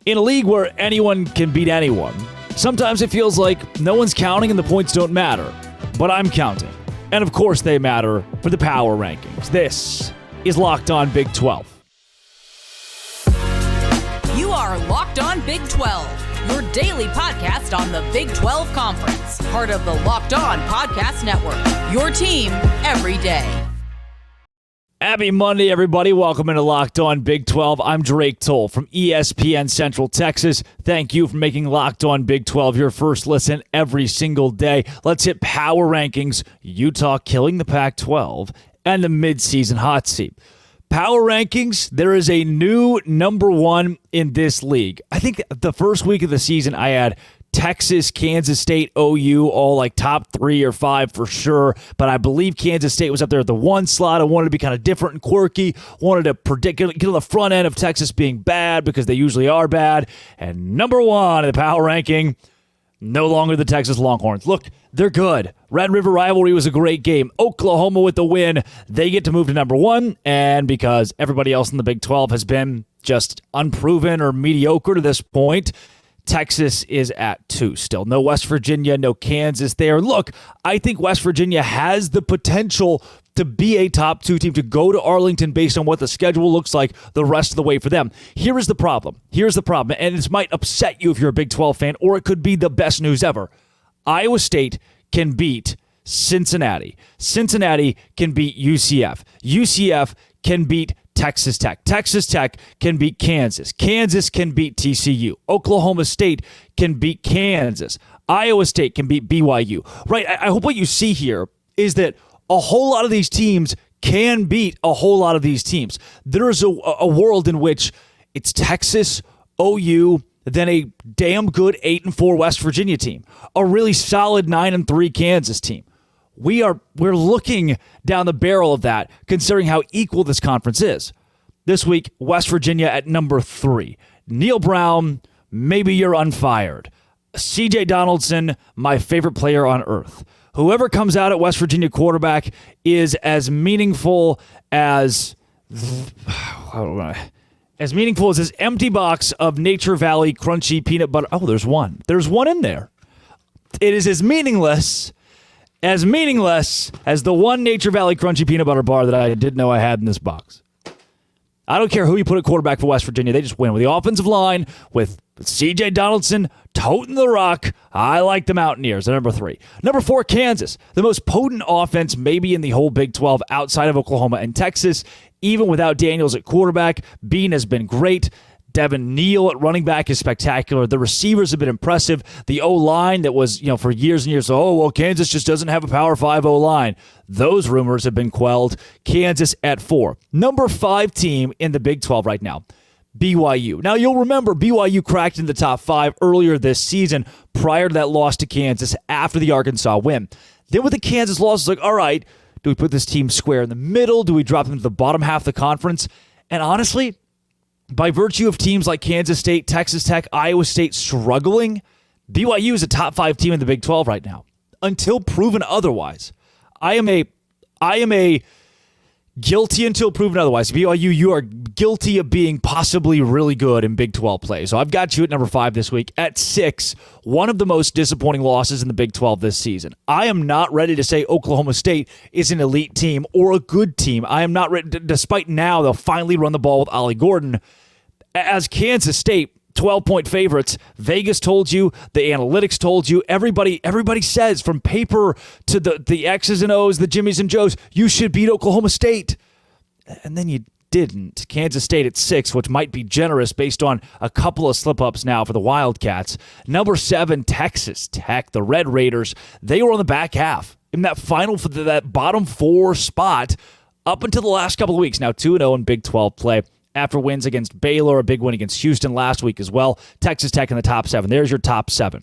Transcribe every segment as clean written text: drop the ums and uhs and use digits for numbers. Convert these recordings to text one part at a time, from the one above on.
In a league where anyone can beat anyone, sometimes it feels like no one's counting and the points don't matter. But I'm counting. And of course they matter for the power rankings. This is Locked On Big 12. You are Locked On Big 12, your daily podcast on the Big 12 Conference. Part of the Locked On Podcast Network, your team every day. Happy Monday, everybody. Welcome into Locked On Big 12. I'm Drake Toll from ESPN Central Texas. Thank you for making Locked On Big 12 your first listen every single day. Let's hit power rankings, Utah killing the Pac-12, and the midseason hot seat. Power rankings, there is a new number one in this league. I think the first week of the season I had Texas, Kansas State, OU, all like top 3 or 5 for sure. But I believe Kansas State was up there at the 1 slot. I wanted to be kind of different and quirky. Wanted to predict, get on the front end of Texas being bad because they usually are bad. And number one in the power ranking, no longer the Texas Longhorns. Look, they're good. Red River rivalry was a great game. Oklahoma with the win. They get to move to number one. And because everybody else in the Big 12 has been just unproven or mediocre to this point, Texas is at 2 still. No West Virginia, no Kansas there. Look, I think West Virginia has the potential to be a top 2 team, to go to Arlington based on what the schedule looks like the rest of the way for them. Here is the problem. Here's the problem, and this might upset you if you're a Big 12 fan, or it could be the best news ever. Iowa State can beat Cincinnati. Cincinnati can beat UCF. UCF can beat Texas Tech. Texas Tech can beat Kansas. Kansas can beat TCU. Oklahoma State can beat Kansas. Iowa State can beat BYU. Right? I hope what you see here is that a whole lot of these teams can beat a whole lot of these teams. There is a world in which it's Texas, OU, then a damn good 8-4 West Virginia team, a really solid 9-3 Kansas team. We're looking down the barrel of that, considering how equal this conference is. This week, West Virginia at number 3. Neil Brown, maybe you're unfired. CJ Donaldson, my favorite player on earth. Whoever comes out at West Virginia quarterback is as meaningful as this empty box of Nature Valley crunchy peanut butter. Oh, there's one. There's one in there. It is as meaningless as the one Nature Valley crunchy peanut butter bar that I didn't know I had in this box. I don't care who you put at quarterback for West Virginia. They just win with the offensive line, with C.J. Donaldson toting the rock. I like the Mountaineers at number 3. Number 4, Kansas, the most potent offense maybe in the whole Big 12 outside of Oklahoma and Texas. Even without Daniels at quarterback, Bean has been great. Devin Neal at running back is spectacular. The receivers have been impressive. The O-line that was, for years and years, Kansas just doesn't have a Power 5 O-line. Those rumors have been quelled. Kansas at 4. Number 5 team in the Big 12 right now, BYU. Now, you'll remember BYU cracked in the top 5 earlier this season prior to that loss to Kansas after the Arkansas win. Then with the Kansas loss, it's like, all right, do we put this team square in the middle? Do we drop them to the bottom half of the conference? And honestly, by virtue of teams like Kansas State, Texas Tech, Iowa State struggling, BYU is a top 5 team in the Big 12 right now, until proven otherwise. I am a guilty until proven otherwise. BYU, you are guilty of being possibly really good in Big 12 play. So I've got you at number 5 this week. At 6, one of the most disappointing losses in the Big 12 this season. I am not ready to say Oklahoma State is an elite team or a good team. I am not ready, despite now they'll finally run the ball with Ollie Gordon. As Kansas State, 12-point favorites, Vegas told you, the analytics told you, everybody says from paper to the X's and O's, the Jimmies and Joes, you should beat Oklahoma State. And then you didn't. Kansas State at 6, which might be generous based on a couple of slip-ups now for the Wildcats. Number 7, Texas Tech, the Red Raiders. They were on the back half in that final for that bottom 4 spot up until the last couple of weeks. Now 2-0 in Big 12 play. After wins against Baylor, a big win against Houston last week as well. Texas Tech in the top 7. There's your top 7.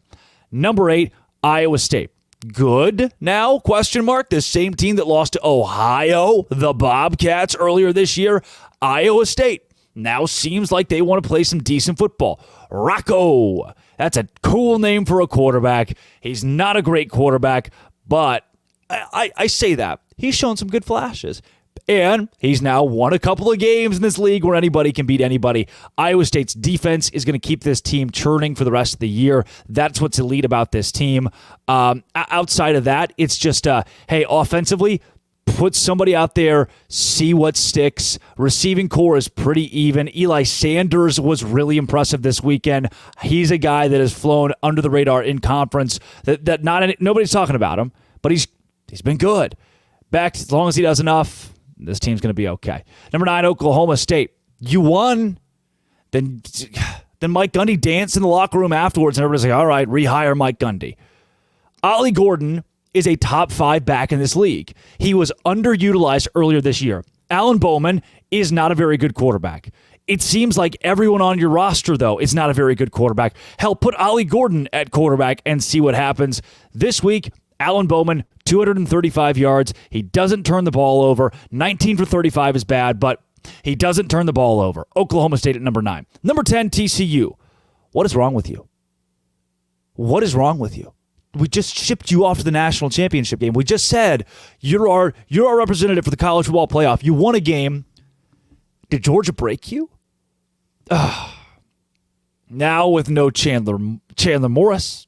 Number 8, Iowa State. Good now? Question mark. The same team that lost to Ohio, the Bobcats, earlier this year. Iowa State now seems like they want to play some decent football. Rocco. That's a cool name for a quarterback. He's not a great quarterback, but I say that. He's shown some good flashes. And he's now won a couple of games in this league where anybody can beat anybody. Iowa State's defense is going to keep this team churning for the rest of the year. That's what's elite about this team. Outside of that, it's just, hey, offensively, put somebody out there, see what sticks. Receiving core is pretty even. Eli Sanders was really impressive this weekend. He's a guy that has flown under the radar in conference. Nobody's talking about him, but he's been good. Back as long as he does enough, this team's going to be okay. Number 9, Oklahoma State. You won. Then Mike Gundy danced in the locker room afterwards, and everybody's like, all right, rehire Mike Gundy. Ollie Gordon is a top 5 back in this league. He was underutilized earlier this year. Alan Bowman is not a very good quarterback. It seems like everyone on your roster, though, is not a very good quarterback. Hell, put Ollie Gordon at quarterback and see what happens. This week, Alan Bowman, 235 yards. He doesn't turn the ball over. 19 for 35 is bad, but he doesn't turn the ball over. Oklahoma State at number 9. Number 10, TCU. What is wrong with you? What is wrong with you? We just shipped you off to the national championship game. We just said you're our representative for the college football playoff. You won a game. Did Georgia break you? Now with no Chandler Morris,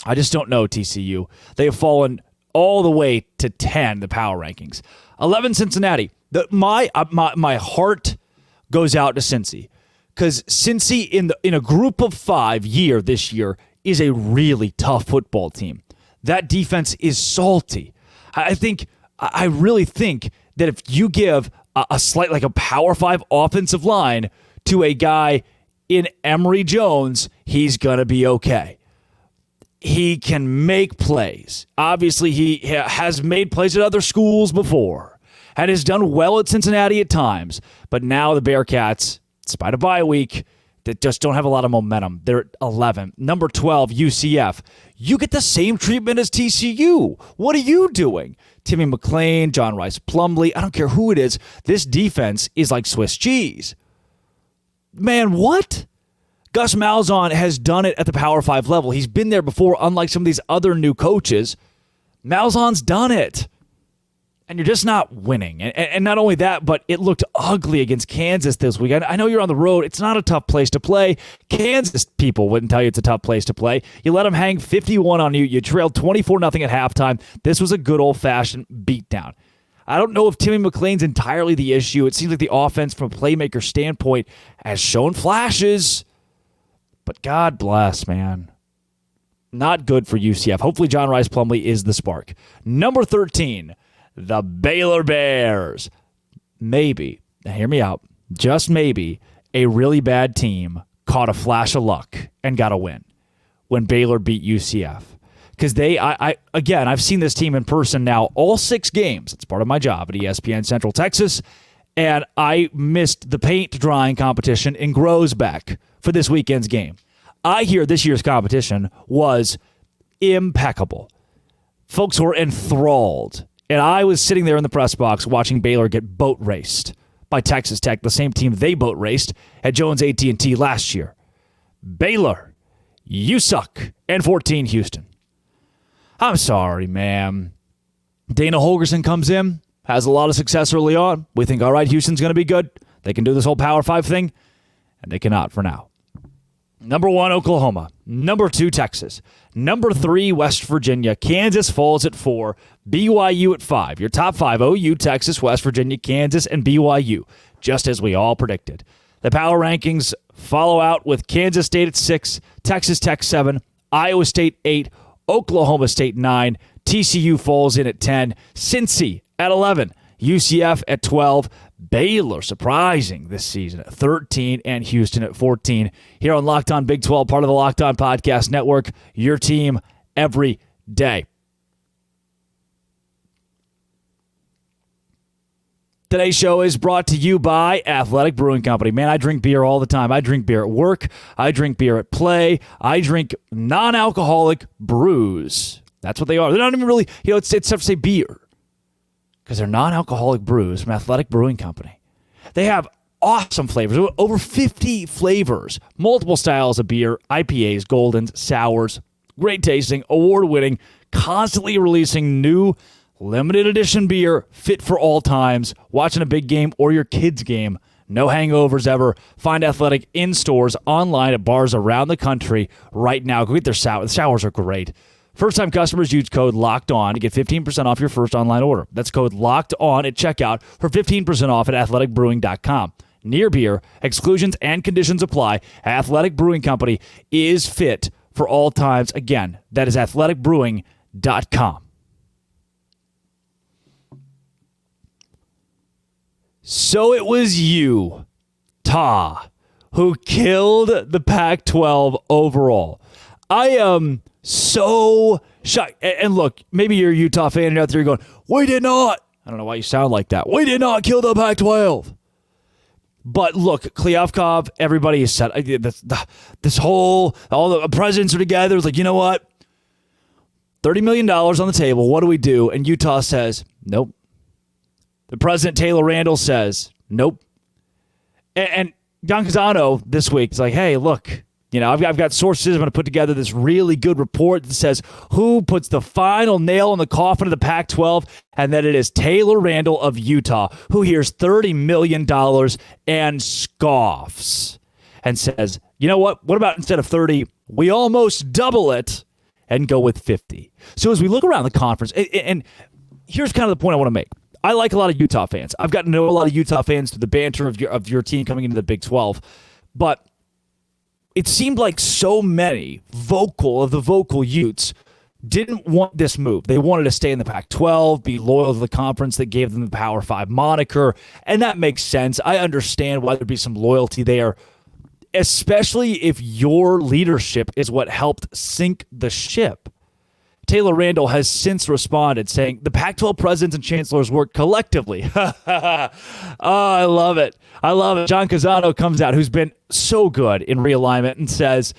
I just don't know, TCU. They have fallen all the way to 10, the power rankings. 11, Cincinnati. My heart goes out to Cincy because Cincy in a group of 5 this year is a really tough football team. That defense is salty. I really think that if you give a slight, like a Power 5 offensive line to a guy in Emory Jones, he's going to be okay. He can make plays. Obviously, he has made plays at other schools before and has done well at Cincinnati at times. But now the Bearcats, despite a bye week, that just don't have a lot of momentum. They're at 11. Number 12, UCF. You get the same treatment as TCU. What are you doing? Timmy McClain, John Rice Plumlee, I don't care who it is. This defense is like Swiss cheese. Man, what? Gus Malzahn has done it at the Power 5 level. He's been there before, unlike some of these other new coaches. Malzahn's done it. And you're just not winning. And not only that, but it looked ugly against Kansas this weekend. I know you're on the road. It's not a tough place to play. Kansas people wouldn't tell you it's a tough place to play. You let them hang 51 on you. You trailed 24-0 at halftime. This was a good old-fashioned beatdown. I don't know if Timmy McClain's entirely the issue. It seems like the offense from a playmaker standpoint has shown flashes. But God bless, man. Not good for UCF. Hopefully John Rice Plumlee is the spark. Number 13, the Baylor Bears. Maybe, hear me out, just maybe, a really bad team caught a flash of luck and got a win when Baylor beat UCF. Because I've seen this team in person now all 6 games. It's part of my job at ESPN Central Texas. And I missed the paint drying competition in Groesbeck for this weekend's game. I hear this year's competition was impeccable. Folks were enthralled. And I was sitting there in the press box watching Baylor get boat raced by Texas Tech, the same team they boat raced at Jones AT&T last year. Baylor, you suck. And 14, Houston. I'm sorry, man. Dana Holgerson comes in, has a lot of success early on. We think, all right, Houston's going to be good. They can do this whole Power 5 thing. And they cannot for now. Number 1, Oklahoma. Number 2, Texas. Number 3, West Virginia. Kansas falls at 4. BYU at 5. Your top 5, OU, Texas, West Virginia, Kansas, and BYU, just as we all predicted. The power rankings follow out with Kansas State at 6, Texas Tech 7, Iowa State 8, Oklahoma State 9, TCU falls in at 10, Cincy at 11, UCF at 12, Baylor surprising this season at 13, and Houston at 14. Here on Locked On Big 12, part of the Locked On Podcast Network, your team every day. Today's show is brought to you by Athletic Brewing Company. Man, I drink beer all the time. I drink beer at work. I drink beer at play. I drink non-alcoholic brews. That's what they are. They're not even really, it's tough to say beer because they're non-alcoholic brews from Athletic Brewing Company. They have awesome flavors, over 50 flavors, multiple styles of beer, IPAs, Goldens, sours, great tasting, award-winning, constantly releasing new Limited edition beer, fit for all times, watching a big game or your kid's game. No hangovers ever. Find Athletic in stores, online at bars around the country right now. Go get their sours. The sours are great. First-time customers use code LOCKEDON to get 15% off your first online order. That's code LOCKEDON at checkout for 15% off at athleticbrewing.com. Near beer, exclusions and conditions apply. Athletic Brewing Company is fit for all times. Again, that is athleticbrewing.com. So it was you, Ta, who killed the Pac-12 overall. I am so shocked. And look, maybe you're a Utah fan out there going, we did not. I don't know why you sound like that. We did not kill the Pac-12. But look, Kliavkov, everybody is set. This whole, all the presidents are together. It's like, you know what? $30 million on the table. What do we do? And Utah says, nope. The president, Taylor Randall, says, nope. And John Casano this week is like, hey, look, you know, I've got sources. I'm going to put together this really good report that says who puts the final nail in the coffin of the Pac-12, and that it is Taylor Randall of Utah, who hears $30 million and scoffs and says, you know what? What about instead of 30, we almost double it and go with 50. So as we look around the conference, and here's kind of the point I want to make. I like a lot of Utah fans. I've gotten to know a lot of Utah fans through the banter of your team coming into the Big 12. But it seemed like so many vocal Utes didn't want this move. They wanted to stay in the Pac-12, be loyal to the conference that gave them the Power 5 moniker. And that makes sense. I understand why there'd be some loyalty there, especially if your leadership is what helped sink the ship. Taylor Randall has since responded saying, the Pac-12 presidents and chancellors work collectively. Oh, I love it. I love it. John Casano comes out, who's been so good in realignment, and says,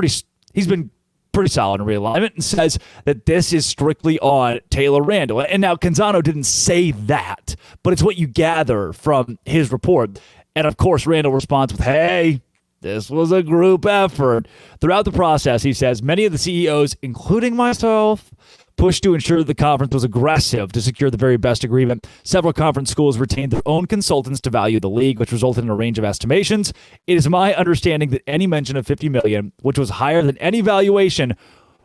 he's been pretty solid in realignment, and says that this is strictly on Taylor Randall. And now Casano didn't say that, but it's what you gather from his report. And of course, Randall responds with, hey, this was a group effort. Throughout the process, he says, many of the CEOs, including myself, pushed to ensure that the conference was aggressive to secure the very best agreement. Several conference schools retained their own consultants to value the league, which resulted in a range of estimations. It is my understanding that any mention of $50 million, which was higher than any valuation,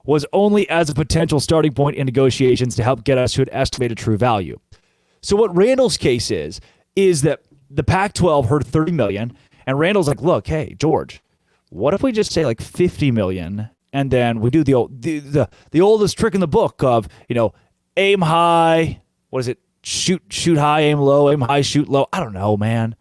was only as a potential starting point in negotiations to help get us to an estimated true value. So what Randall's case is that the Pac-12 heard $30 million, and Randall's like, look, hey, George, what if we just say like $50 million, and then we do the oldest trick in the book of, you know, aim high, what is it? Shoot high, aim low, aim high, shoot low. I don't know, man.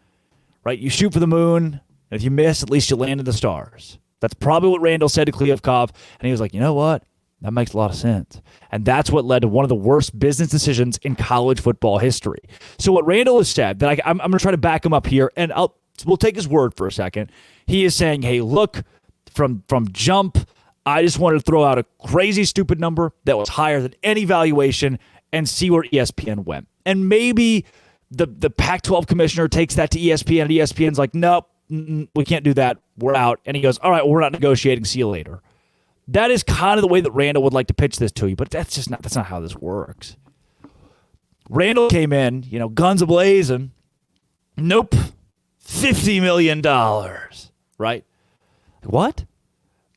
Right? You shoot for the moon, and if you miss, at least you land in the stars. That's probably what Randall said to Kliavkov, and he was like, you know what? That makes a lot of sense. And that's what led to one of the worst business decisions in college football history. So what Randall has said, that I'm going to try to back him up here, and we'll take his word for a second. He is saying, hey, look, from jump, I just wanted to throw out a crazy, stupid number that was higher than any valuation and see where ESPN went. And maybe the Pac-12 commissioner takes that to ESPN, and ESPN's like, nope, we can't do that. We're out. And he goes, all right, well, we're not negotiating. See you later. That is kind of the way that Randall would like to pitch this to you, but that's not how this works. Randall came in, you know, guns a-blazing. Nope. $50 million, right? What?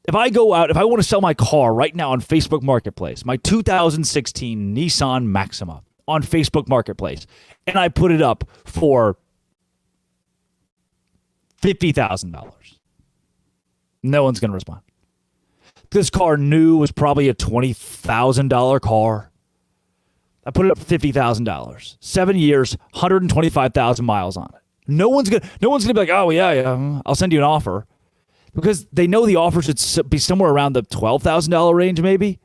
If I go out, if I want to sell my car right now on Facebook Marketplace, my 2016 Nissan Maxima on Facebook Marketplace, and I put it up for $50,000, no one's going to respond. This car new was probably a $20,000 car. I put it up for $50,000. 7 years, 125,000 miles on it. No one's gonna be like, oh yeah, I'll send you an offer, because they know the offer should be somewhere around the $12,000 range, maybe.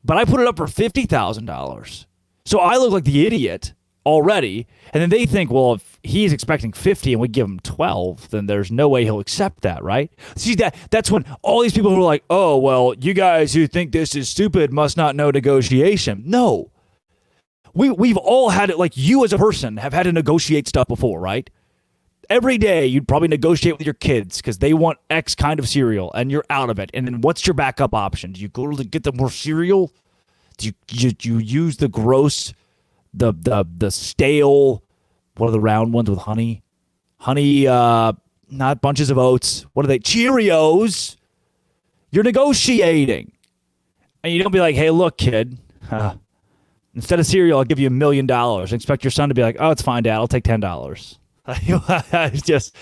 But I put it up for $50,000, so I look like the idiot already. And then they think, well, if he's expecting 50 and we give him 12, then there's no way he'll accept that, right? See, that's when all these people who are like, oh, well, you guys who think this is stupid must not know negotiation. No. We've all had it, like you as a person have had to negotiate stuff before, right? Every day you'd probably negotiate with your kids because they want X kind of cereal and you're out of it. And then what's your backup option? Do you go to get them more cereal? You use the gross, the stale, what are the round ones with honey? Honey, not bunches of oats. What are they? Cheerios. You're negotiating. And you don't be like, hey, look, kid, instead of cereal, I'll give you $1 million. And expect your son to be like, oh, it's fine, Dad. I'll take $10. It's just,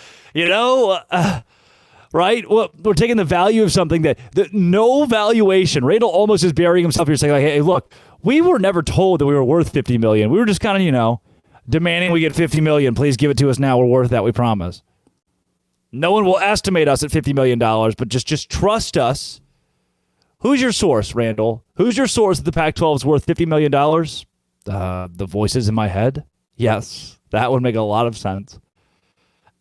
right? Well, we're taking the value of something that no valuation. Randall almost is burying himself here saying, like, hey, look, we were never told that we were worth $50 million. We were just kind of, demanding we get $50 million. Please give it to us now. We're worth that. We promise. No one will estimate us at $50 million, but just trust us. Who's your source, Randall? Who's your source that the Pac-12 is worth $50 million? The voices in my head? Yes, that would make a lot of sense.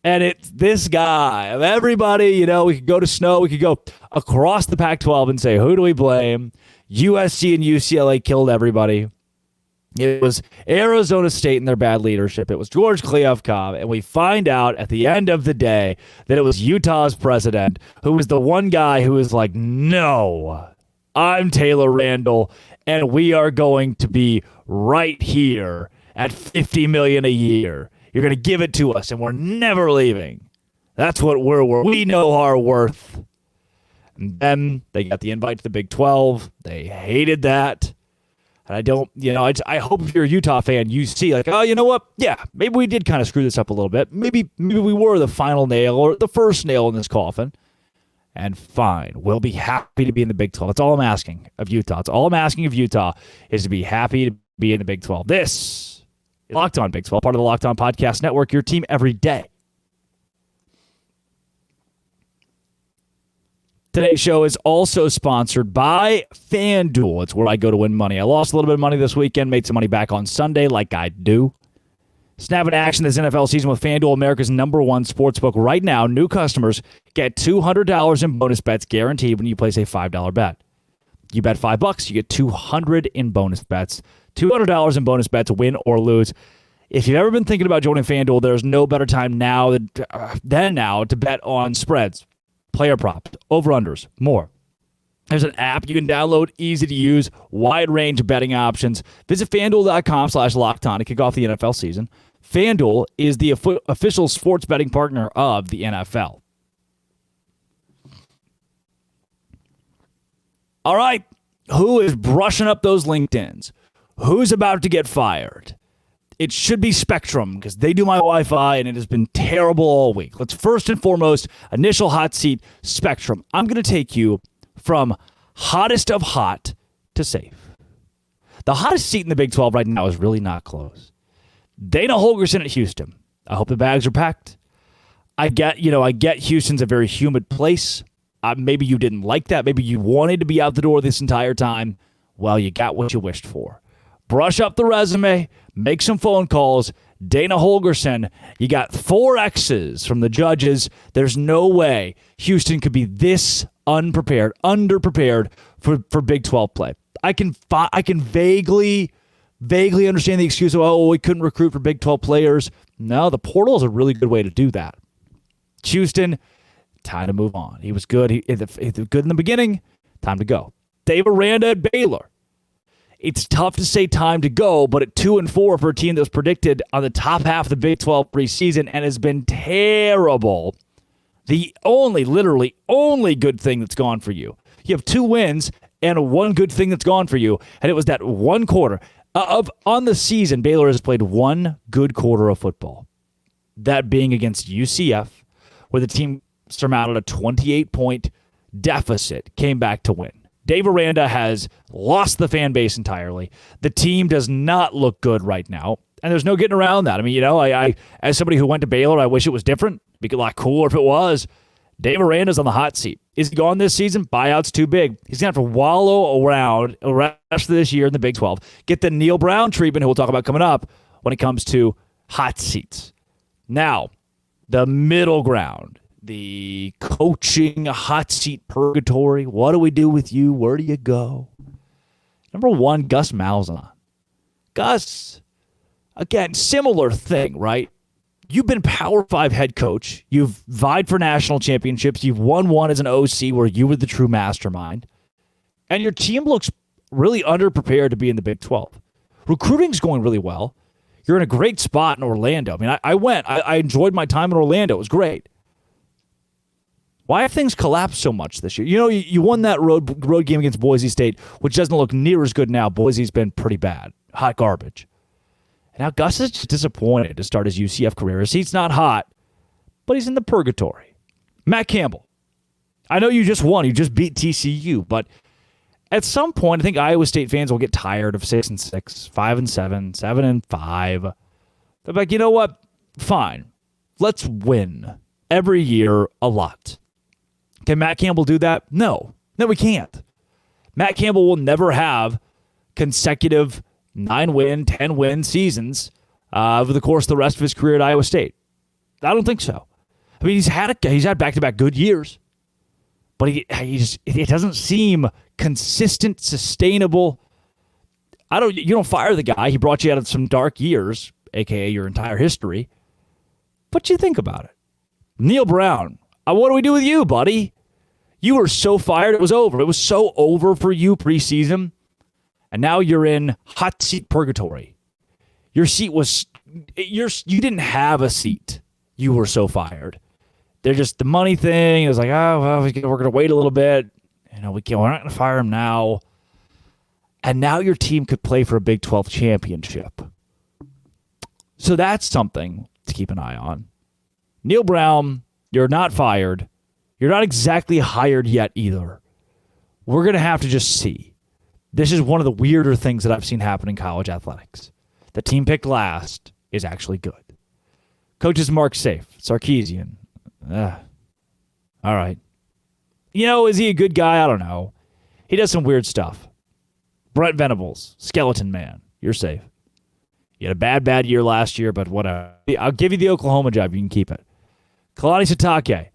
And it's this guy. Of everybody, we could go to Snow. We could go across the Pac-12 and say, who do we blame? USC and UCLA killed everybody. It was Arizona State and their bad leadership. It was George Kliavkoff. And we find out at the end of the day that it was Utah's president who was the one guy who was like, no, I'm Taylor Randall, and we are going to be right here at $50 million a year. You're going to give it to us, and we're never leaving. That's what we're worth. We know our worth. And then they got the invite to the Big 12. They hated that. And I don't, I hope if you're a Utah fan, you see like, oh, you know what? Yeah, maybe we did kind of screw this up a little bit. Maybe we were the final nail or the first nail in this coffin. And fine, we'll be happy to be in the Big 12. That's all I'm asking of Utah. It's all I'm asking of Utah is to be happy to be in the Big 12. This is Locked On Big 12, part of the Locked On Podcast Network, your team every day. Today's show is also sponsored by FanDuel. It's where I go to win money. I lost a little bit of money this weekend, made some money back on Sunday like I do. Snap into action this NFL season with FanDuel, America's #1 sportsbook. Right now, new customers get $200 in bonus bets guaranteed when you place a $5 bet. You bet $5, you get $200 in bonus bets. $200 in bonus bets, win or lose. If you've ever been thinking about joining FanDuel, there's no better time now than now to bet on spreads, player props, over-unders, more. There's an app you can download, easy to use, wide range of betting options. Visit FanDuel.com/LockedOn to kick off the NFL season. FanDuel is the official sports betting partner of the NFL. All right, who is brushing up those LinkedIns? Who's about to get fired? It should be Spectrum because they do my Wi-Fi and it has been terrible all week. Let's first and foremost, initial hot seat, Spectrum. I'm going to take you from hottest of hot to safe. The hottest seat in the Big 12 right now is really not close. Dana Holgorsen at Houston. I hope the bags are packed. I get Houston's a very humid place. Maybe you didn't like that. Maybe you wanted to be out the door this entire time. Well, you got what you wished for. Brush up the resume, make some phone calls. Dana Holgorsen, you got 4 X's from the judges. There's no way Houston could be this underprepared for Big 12 play. I can vaguely understand the excuse of, we couldn't recruit for Big 12 players. No, the portal is a really good way to do that. Houston, time to move on. He was good. He was good in the beginning. Time to go. Dave Aranda at Baylor. It's tough to say time to go, but at 2-4 for a team that was predicted on the top half of the Big 12 preseason and has been terrible. The literally only good thing that's gone for you. You have 2 wins and one good thing that's gone for you, and it was that one quarter. On the season, Baylor has played one good quarter of football. That being against UCF, where the team surmounted a 28-point deficit, came back to win. Dave Aranda has lost the fan base entirely. The team does not look good right now, and there's no getting around that. I mean, I as somebody who went to Baylor, I wish it was different. It'd be a lot cooler if it was. Dave Aranda's on the hot seat. Is he gone this season? Buyout's too big. He's going to have to wallow around the rest of this year in the Big 12. Get the Neil Brown treatment, who we'll talk about coming up, when it comes to hot seats. Now, the middle ground. The coaching hot seat purgatory. What do we do with you? Where do you go? Number 1, Gus Malzahn. Gus, again, similar thing, right? You've been Power 5 head coach. You've vied for national championships. You've won one as an OC where you were the true mastermind. And your team looks really underprepared to be in the Big 12. Recruiting's going really well. You're in a great spot in Orlando. I mean, I enjoyed my time in Orlando. It was great. Why have things collapsed so much this year? You know, you won that road game against Boise State, which doesn't look near as good now. Boise's been pretty bad. Hot garbage. And now Gus is just disappointed to start his UCF career. His seat's not hot, but he's in the purgatory. Matt Campbell. I know you just won. You just beat TCU, but at some point, I think Iowa State fans will get tired of 6-6, 5-7, 7-5. They're like, you know what? Fine. Let's win every year a lot. Can Matt Campbell do that? No, we can't. Matt Campbell will never have consecutive 9-win, 10-win seasons over the course of the rest of his career at Iowa State. I don't think so. I mean, he's had back-to-back good years, but it doesn't seem consistent, sustainable. You don't fire the guy. He brought you out of some dark years, aka your entire history. But you think about it. Neil Brown. What do we do with you, buddy? You were so fired, it was over. It was so over for you preseason. And now you're in hot seat purgatory. Your seat was... you didn't have a seat. You were so fired. They're just the money thing. It was like, oh, well, we're going to wait a little bit. You know, we're not going to fire him now. And now your team could play for a Big 12 championship. So that's something to keep an eye on. Neil Brown... You're not fired. You're not exactly hired yet either. We're going to have to just see. This is one of the weirder things that I've seen happen in college athletics. The team picked last is actually good. Coaches marked safe. Sarkisian. All right. You know, is he a good guy? I don't know. He does some weird stuff. Brent Venables, skeleton man. You're safe. You had a bad year last year, but whatever. I'll give you the Oklahoma job. You can keep it. Kalani Sitake,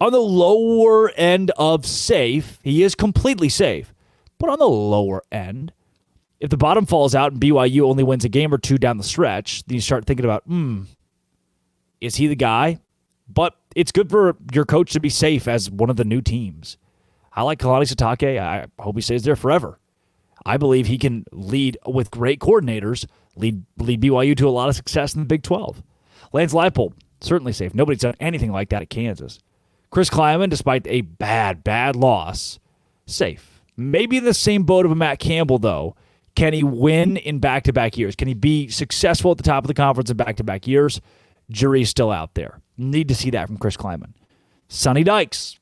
on the lower end of safe. He is completely safe, but on the lower end, if the bottom falls out and BYU only wins a game or two down the stretch, then you start thinking about, is he the guy? But it's good for your coach to be safe as one of the new teams. I like Kalani Sitake. I hope he stays there forever. I believe he can lead with great coordinators, lead BYU to a lot of success in the Big 12. Lance Leipold, certainly safe. Nobody's done anything like that at Kansas. Chris Kleiman, despite a bad loss, safe. Maybe in the same boat of a Matt Campbell, though. Can he win in back-to-back years? Can he be successful at the top of the conference in back-to-back years? Jury's still out there. Need to see that from Chris Kleiman. Sonny Dykes,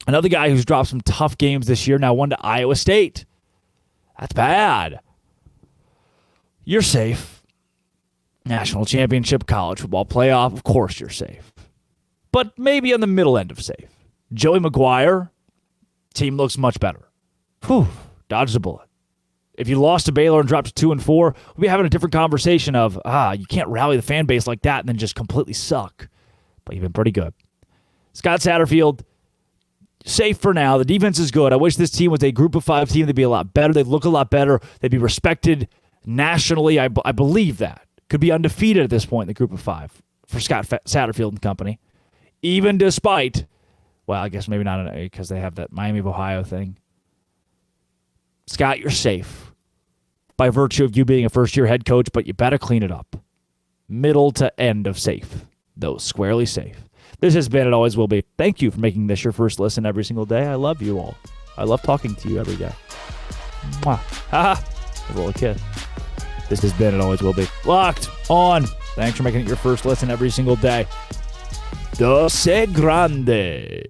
another guy who's dropped some tough games this year, now won to Iowa State. That's bad. You're safe. National championship, college football playoff, of course you're safe. But maybe on the middle end of safe. Joey McGuire, team looks much better. Whew, dodged a bullet. If you lost to Baylor and dropped to 2-4, we'll be having a different conversation of, you can't rally the fan base like that and then just completely suck. But you've been pretty good. Scott Satterfield, safe for now. The defense is good. I wish this team was a group of 5 team. They'd be a lot better. They'd look a lot better. They'd be respected nationally. I believe that. Could be undefeated at this point in the group of 5 for Scott Satterfield and company. Even despite, well, I guess maybe not because they have that Miami of Ohio thing. Scott, you're safe by virtue of you being a first-year head coach, but you better clean it up. Middle to end of safe, though squarely safe. This has been and always will be. Thank you for making this your first listen every single day. I love you all. I love talking to you every day. Mwah. Ha ha. A little kid. This has been and always will be Locked On. Thanks for making it your first listen every single day. Dose grande.